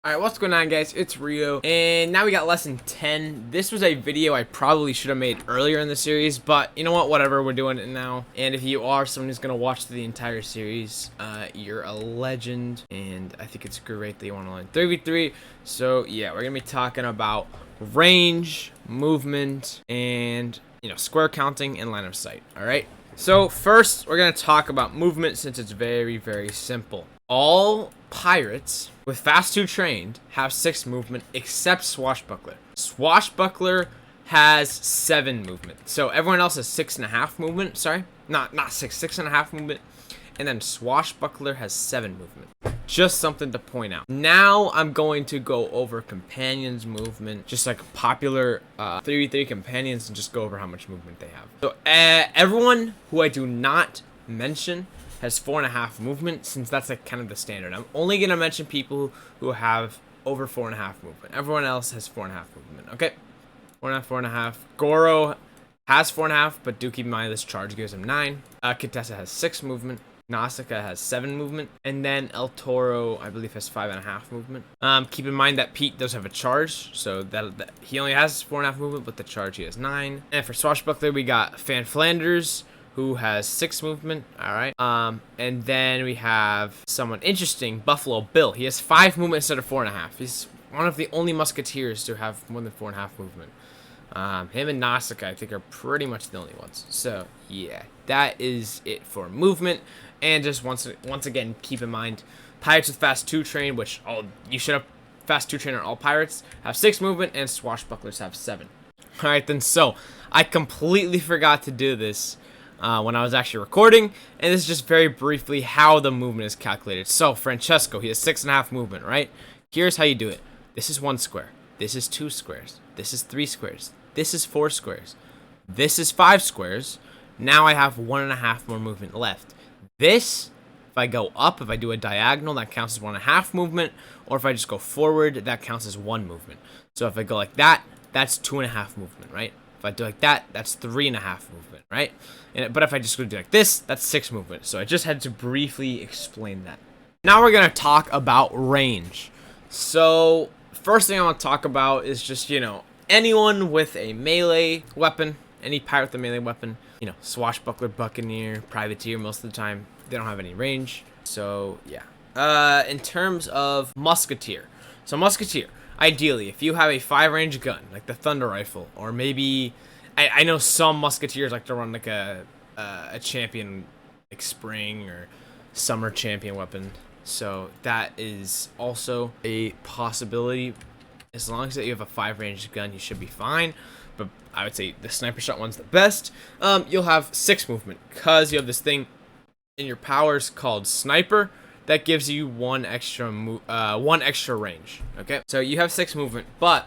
Alright, what's going on, guys? It's Rio, and now we got lesson 10. This was a video I probably should have made earlier in the series, but you know what? Whatever, we're doing it now. And if you are someone who's going to watch the entire series, you're a legend, and I think it's great that you want to learn 3v3. So, yeah, we're going to be talking about range, movement, and, square counting and line of sight, alright? So, first, we're going to talk about movement since it's very, very simple. All pirates with fast 2 trained have 6 movement except Swashbuckler. Swashbuckler has 7 movement. So everyone else has 6.5 movement. Sorry, not 6.5 movement. And then Swashbuckler has 7 movement. Just something to point out. Now I'm going to go over companions movement, just like popular 3v3 companions, and just go over how much movement they have. So everyone who I do not mention has 4.5 movement, since that's like kind of the standard. I'm only gonna mention people who have over 4.5 movement. Everyone else has 4.5 movement. Okay, 4.5. Goro has 4.5, but do keep in mind this charge gives him 9. CONTESSA has 6 movement. Nausicaa has 7 movement, and then El Toro, I believe, has 5.5 movement. Keep in mind that Pete does have a charge, so that he only has 4.5 movement, but the charge he has 9. And for Swashbuckler, we got Fan Flanders, who has 6 movement. All right. And then we have someone interesting, Buffalo Bill. He has 5 movement instead of 4.5. He's one of the only musketeers to have more than 4.5 movement. Him and Nausicaa, I think, are pretty much the only ones. So yeah, that is it for movement. And just once again, keep in mind, pirates with fast 2 train, which you should have fast 2 train on all pirates, have 6 movement, and swashbucklers have 7. All right, then. So I completely forgot to do this when I was actually recording, and this is just very briefly how the movement is calculated. So Francesco, he has 6.5 movement, right? Here's how you do it. This is 1 square. This is 2 squares. This is 3 squares. This is 4 squares. This is 5 squares. Now I have 1.5 more movement left. This, if I go up, if I do a diagonal, that counts as 1.5 movement, or if I just go forward, that counts as 1 movement. So if I go like that, that's 2.5 movement, right? If I do like that, that's 3.5 movement, right? But if I just go do like this, that's 6 movement. So I just had to briefly explain that. Now we're going to talk about range. So first thing I want to talk about is just, anyone with a melee weapon, any pirate with a melee weapon, swashbuckler, buccaneer, privateer, most of the time, they don't have any range. So yeah. In terms of musketeer. So musketeer, ideally, if you have a 5-range gun, like the thunder rifle, or maybe I know some musketeers like to run like a champion, like spring or summer champion weapon. So that is also a possibility. As long as you have a 5-range gun, you should be fine. But I would say the sniper shot one's the best. You'll have 6 movement, because you have this thing in your powers called sniper that gives you one extra range. Okay, so you have 6 movement, but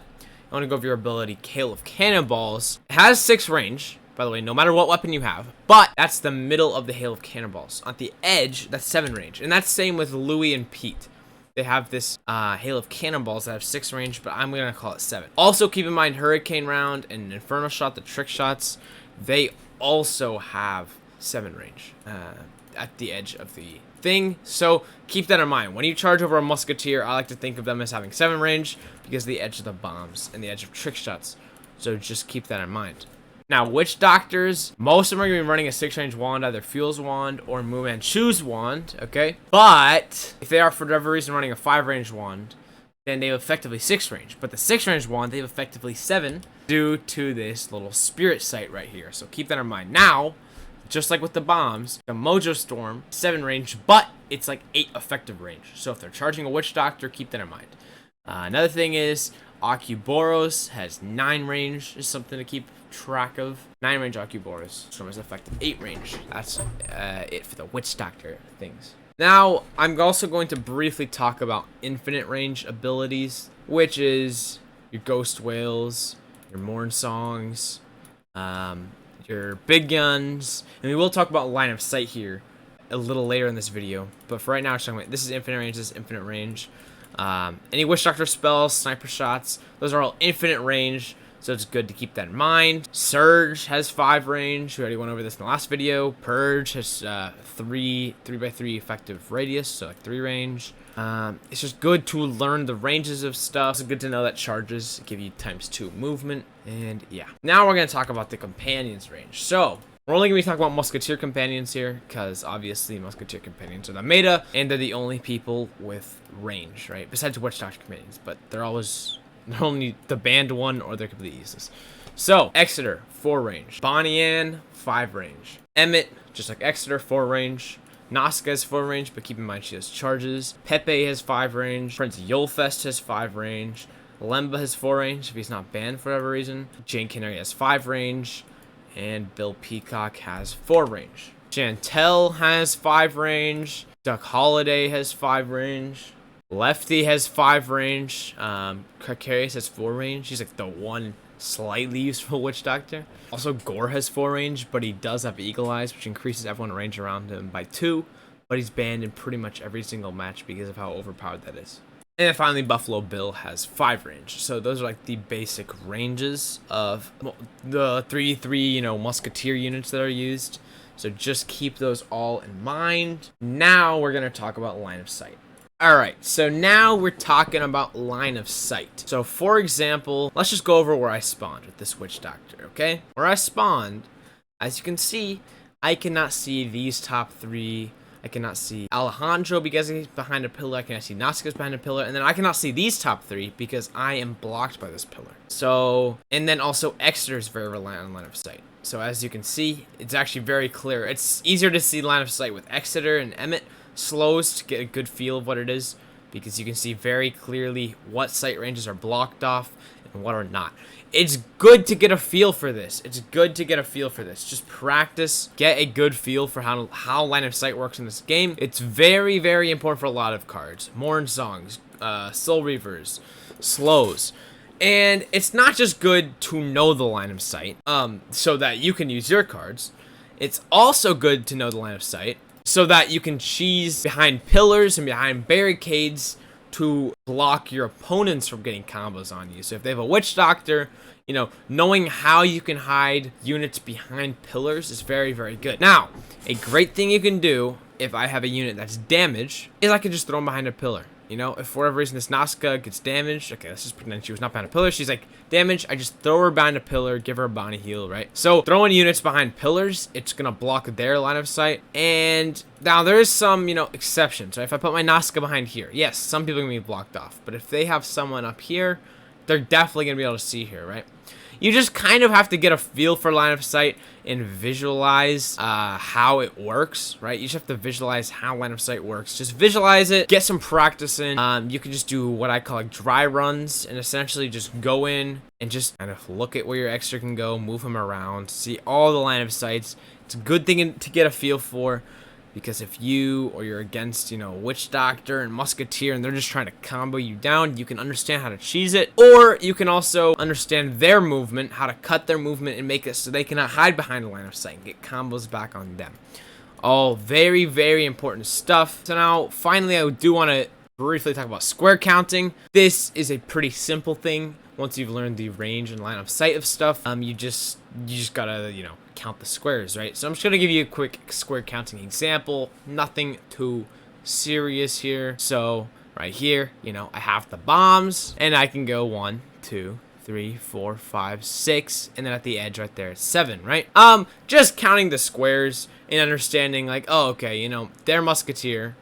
I want to go over your ability, Hail of Cannonballs. It has 6 range, by the way, no matter what weapon you have, but that's the middle of the Hail of Cannonballs. On the edge, that's 7 range, and that's same with Louis and Pete. They have this Hail of Cannonballs that have 6 range, but I'm going to call it 7. Also, keep in mind, Hurricane Round and Inferno Shot, the trick shots, they also have 7 range at the edge of the thing. So keep that in mind. When you charge over a musketeer, I like to think of them as having 7 range because of the edge of the bombs and the edge of trick shots. So just keep that in mind. Now, witch doctors, most of them are going to be running a 6-range wand, either Fuel's wand or Moo Manchu's wand, okay? But if they are, for whatever reason, running a 5-range wand, then they have effectively 6-range. But the 6-range wand, they have effectively 7 due to this little spirit sight right here. So keep that in mind. Now, just like with the bombs, the Mojo Storm, 7-range, but it's like 8 effective range. So if they're charging a witch doctor, keep that in mind. Another thing is, Akuboros has 9 range, is something to keep track of. 9 range Akuboros. Storm is effective 8 range. That's it for the witch doctor things. Now, I'm also going to briefly talk about infinite range abilities, which is your Ghost Whales, your Morn Songs, your big guns, and we will talk about line of sight here a little later in this video. But for right now, this is infinite range. This is infinite range. Any witch doctor spells, sniper shots, those are all infinite range. so it's good to keep that in mind. Surge has 5 range. We already went over this in the last video. Purge has 3x3 effective radius, so like 3 range. It's just good to learn the ranges of stuff. It's good to know that charges give you ×2 movement. And yeah, now we're going to talk about the companions range. So we're only going to be talking about Musketeer companions here, because obviously Musketeer companions are the meta, and they're the only people with range, right? Besides Witch Doctor companions, but they're only the banned one, or they're completely useless. So, Exeter, 4 range. Bonnie Ann, 5 range. Emmett, just like Exeter, 4 range. Nazca has 4 range, but keep in mind she has charges. Pepe has 5 range. Prince Yolfest has 5 range. Lemba has 4 range if he's not banned for whatever reason. Jane Canary has 5 range. And Bill Peacock has 4 range. Chantel has 5 range. Duck Holiday has 5 range. Lefty has 5 range. Carcarius has 4 range. He's like the one slightly useful Witch Doctor. Also, Gore has 4 range, but he does have Eagle Eyes, which increases everyone range around him by 2. But he's banned in pretty much every single match because of how overpowered that is. And then finally, Buffalo Bill has 5 range. So those are like the basic ranges of the 3 Musketeer units that are used. So just keep those all in mind. Now we're going to talk about line of sight. Alright, so now we're talking about line of sight. So for example, let's just go over where I spawned with this Witch Doctor, okay? Where I spawned, as you can see, I cannot see these top 3. I cannot see Alejandro because he's behind a pillar. I cannot see Nazca's behind a pillar. And then I cannot see these top 3 because I am blocked by this pillar. So, and then also Exeter is very reliant on line of sight. So as you can see, it's actually very clear. It's easier to see line of sight with Exeter and Emmett. Slows to get a good feel of what it is, because you can see very clearly what sight ranges are blocked off and what are not. It's good to get a feel for this. It's good to get a feel for this. Just practice, get a good feel for how line of sight works in this game. It's very, very important for a lot of cards. Morn Songs, Soul Reavers, Slows. And it's not just good to know the line of sight, so that you can use your cards. It's also good to know the line of sight so that you can cheese behind pillars and behind barricades to block your opponents from getting combos on you. So if they have a Witch Doctor, knowing how you can hide units behind pillars is very, very good. Now, a great thing you can do if I have a unit that's damaged is I can just throw them behind a pillar. If for whatever reason this Nazca gets damaged, okay, let's just pretend she was not behind a pillar. She's like damaged. I just throw her behind a pillar, give her a Bonnie heal, right? So throwing units behind pillars, it's gonna block their line of sight. And now there is some, exceptions. Right? If I put my Nazca behind here, yes, some people are gonna be blocked off. But if they have someone up here, they're definitely gonna be able to see here, right? You just kind of have to get a feel for line of sight and visualize how it works, right? You just have to visualize how line of sight works. Just visualize it, get some practice in. You can just do what I call like dry runs and essentially just go in and just kind of look at where your Exeter can go, move him around, see all the line of sights. It's a good thing to get a feel for. Because if you or you're against, Witch Doctor and Musketeer and they're just trying to combo you down, you can understand how to cheese it. Or you can also understand their movement, how to cut their movement and make it so they cannot hide behind the line of sight and get combos back on them. All very, very important stuff. So now, finally, I do want to briefly talk about square counting. This is a pretty simple thing. Once you've learned the range and line of sight of stuff, you just gotta, count the squares, right? So I'm just gonna give you a quick square counting example. Nothing too serious here. So right here, I have the bombs, and I can go 1, 2, 3, 4, 5, 6, and then at the edge right there, it's 7, right? Just counting the squares and understanding like, oh, okay, they're Musketeer.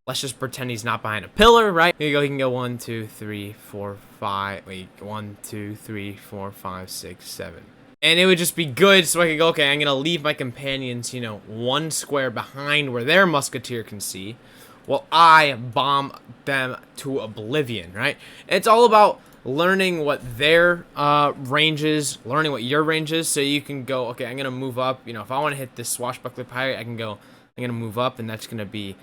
Let's just pretend he's not behind a pillar, right? Here you go. He can go 1, 2, 3, 4, 5. Wait, 1, 2, 3, 4, 5, 6, 7. And it would just be good so I could go, okay, I'm going to leave my companions, 1 square behind where their Musketeer can see, while I bomb them to oblivion, right? And it's all about learning what their range is, learning what your range is, so you can go, okay, I'm going to move up. If I want to hit this Swashbuckler Pirate, I can go, I'm going to move up, and that's going to be,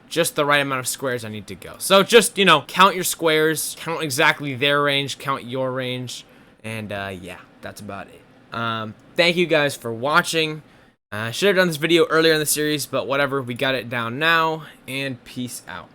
just the right amount of squares I need to go. So just, count your squares, count exactly their range, count your range, and yeah, that's about it. Thank you guys for watching. I should have done this video earlier in the series, but whatever, we got it down now, and peace out.